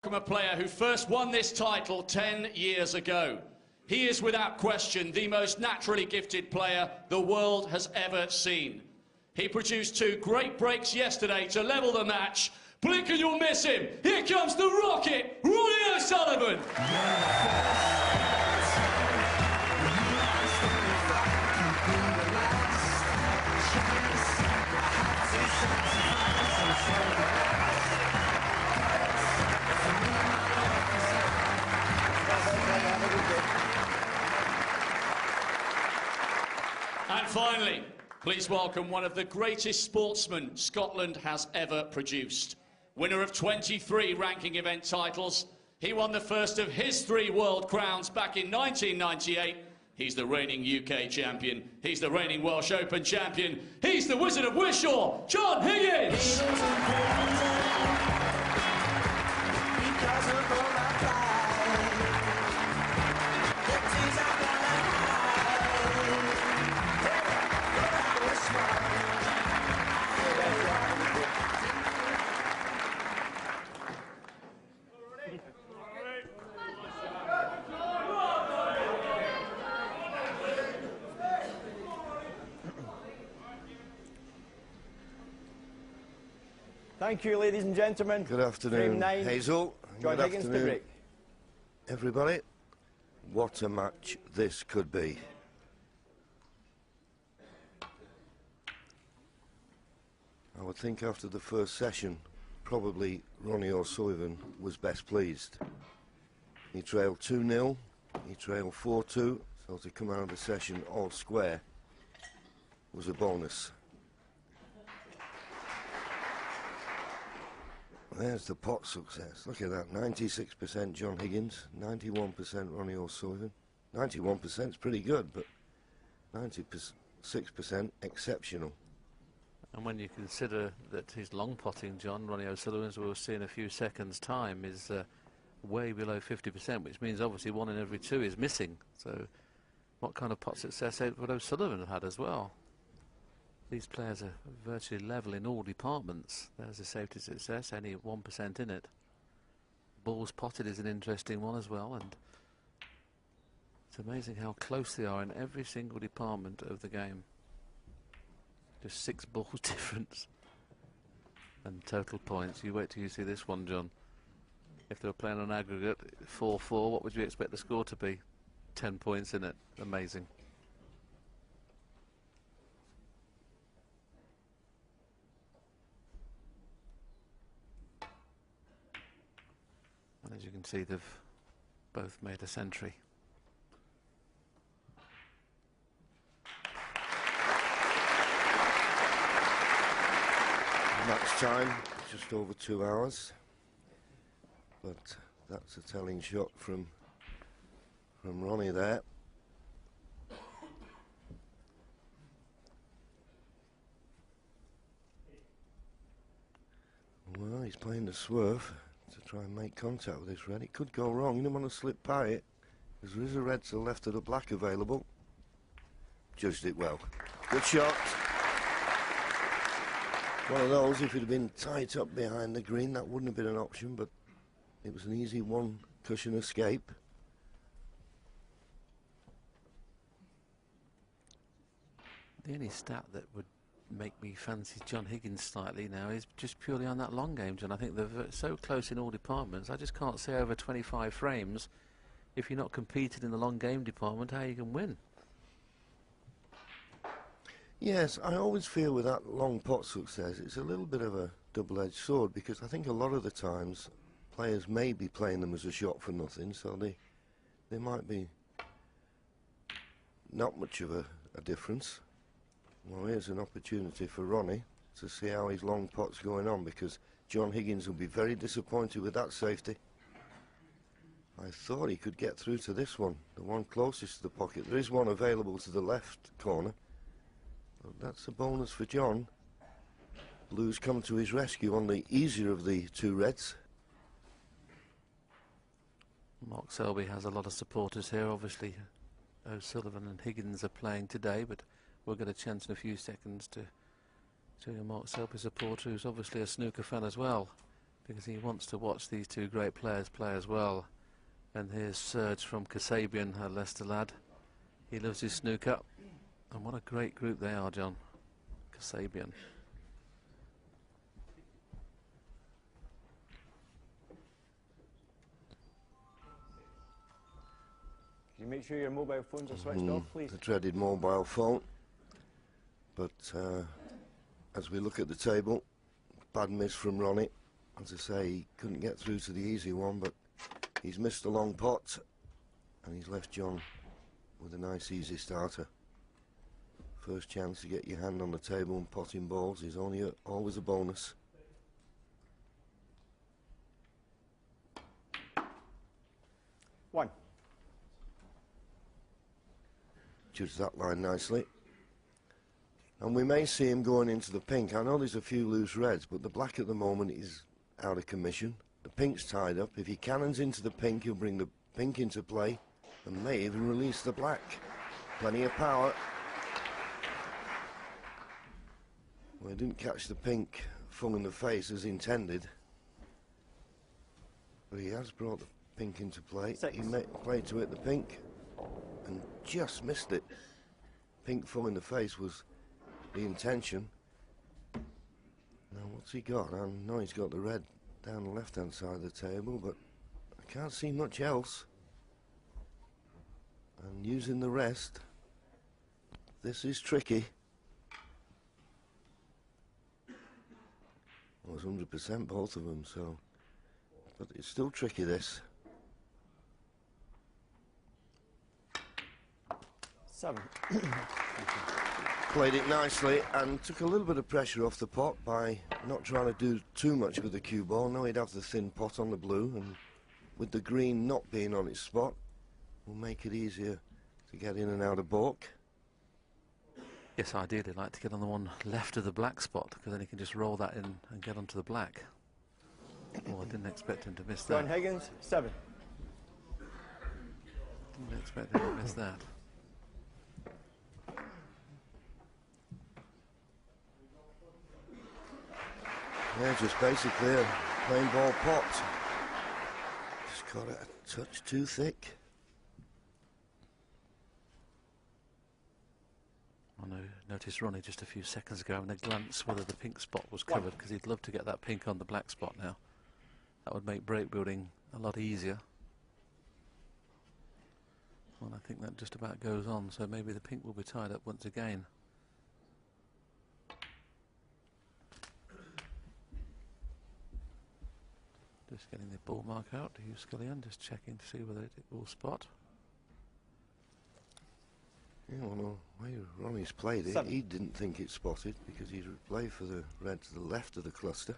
From a player who first won this title 10 years ago. He is without question the most naturally gifted player the world has ever seen. He produced 2 great breaks yesterday to level the match. Blink and you'll miss him. Here comes the Rocket, Ronnie O'Sullivan. And finally, please welcome one of the greatest sportsmen Scotland has ever produced. Winner of 23 ranking event titles, he won the first of his 3 world crowns back in 1998. He's the reigning UK champion. He's the reigning Welsh Open champion. He's the Wizard of Wishaw, John Higgins. Thank you, ladies and gentlemen. Good afternoon, Hazel. John Higgins to break. Everybody, what a match this could be. I would think after the first session, probably Ronnie O'Sullivan was best pleased. He trailed 2-0, he trailed 4-2, so to come out of the session all square was a bonus. There's the pot success. Look at that, 96% John Higgins, 91% Ronnie O'Sullivan. 91% is pretty good, but 96% exceptional. And when you consider that his long potting, John, Ronnie O'Sullivan, as we'll see in a few seconds' time, is way below 50%, which means obviously 1 in every 2 is missing. So what kind of pot success would O'Sullivan have had as well? These players are virtually level in all departments. There's a safety success, only 1% in it. Balls potted is an interesting one as well, and it's amazing how close they are in every single department of the game. Just 6 balls difference. And total points. You wait till you see this one, John. If they were playing on aggregate 4-4, what would you expect the score to be? 10 points in it. Amazing. And as you can see, they've both made a century. Match time, just over 2 hours. But that's a telling shot from Ronnie there. Well, he's playing the swerve to try and make contact with this red. It could go wrong. You don't want to slip by it, because there is a red to the left of the black available. Judged it well. Good shot. One of those, if it had been tight up behind the green, that wouldn't have been an option, but it was an easy 1 cushion escape. The only stat that would make me fancy John Higgins slightly now is just purely on that long game, John. I think they're so close in all departments. I just can't see over 25 frames, if you're not competing in the long game department, how you can win. Yes, I always feel with that long pot success, it's a little bit of a double-edged sword, because I think a lot of the times players may be playing them as a shot for nothing, so they might be not much of a difference. Well, here's an opportunity for Ronnie to see how his long pot's going on, because John Higgins will be very disappointed with that safety. I thought he could get through to this one, the one closest to the pocket. There is one available to the left corner. But that's a bonus for John. Blues come to his rescue on the easier of the 2 reds. Mark Selby has a lot of supporters here. Obviously, O'Sullivan and Higgins are playing today, but we'll get a chance in a few seconds to show you Mark Selby supporter, who's obviously a snooker fan as well. because he wants to watch these two great players play as well. And here's Serge from Kasabian, a Leicester lad. He loves his snooker. And what a great group they are, John. Kasabian. Can you make sure your mobile phones are switched off, please? The dreaded mobile phone. But as we look at the table, bad miss from Ronnie. As I say, he couldn't get through to the easy one, but he's missed a long pot, and he's left John with a nice easy starter. First chance to get your hand on the table and potting balls is always a bonus. One. Judged that line nicely. And we may see him going into the pink. I know there's a few loose reds, but the black at the moment is out of commission. The pink's tied up. If he cannons into the pink, he'll bring the pink into play and may even release the black. Plenty of power. Well, he didn't catch the pink full in the face as intended, but he has brought the pink into play. Six. He played to hit the pink and just missed it. Pink full in the face was the intention. Now what's he got? I know he's got the red down the left hand side of the table, but I can't see much else. And using the rest, this is tricky. Well, it's 100% both of them, so, but it's still tricky, this. 7. Played it nicely and took a little bit of pressure off the pot by not trying to do too much with the cue ball. Now he'd have the thin pot on the blue, and with the green not being on its spot, will make it easier to get in and out of balk. Yes, ideally like to get on the one left of the black spot, because then he can just roll that in and get onto the black. Oh, I didn't expect him to miss that. John Higgins, 7. Didn't expect him to miss that. Yeah, just basically a plain ball pot. Just got it a touch too thick. I noticed Ronnie just a few seconds ago having a glance whether the pink spot was covered, because he'd love to get that pink on the black spot now. That would make break building a lot easier. Well, I think that just about goes on, so maybe the pink will be tied up once again. Just getting the ball mark out to use Scullion, just checking to see whether it will spot. Yeah, well, the way Ronnie's played it, he didn't think it spotted because he'd played for the red to the left of the cluster.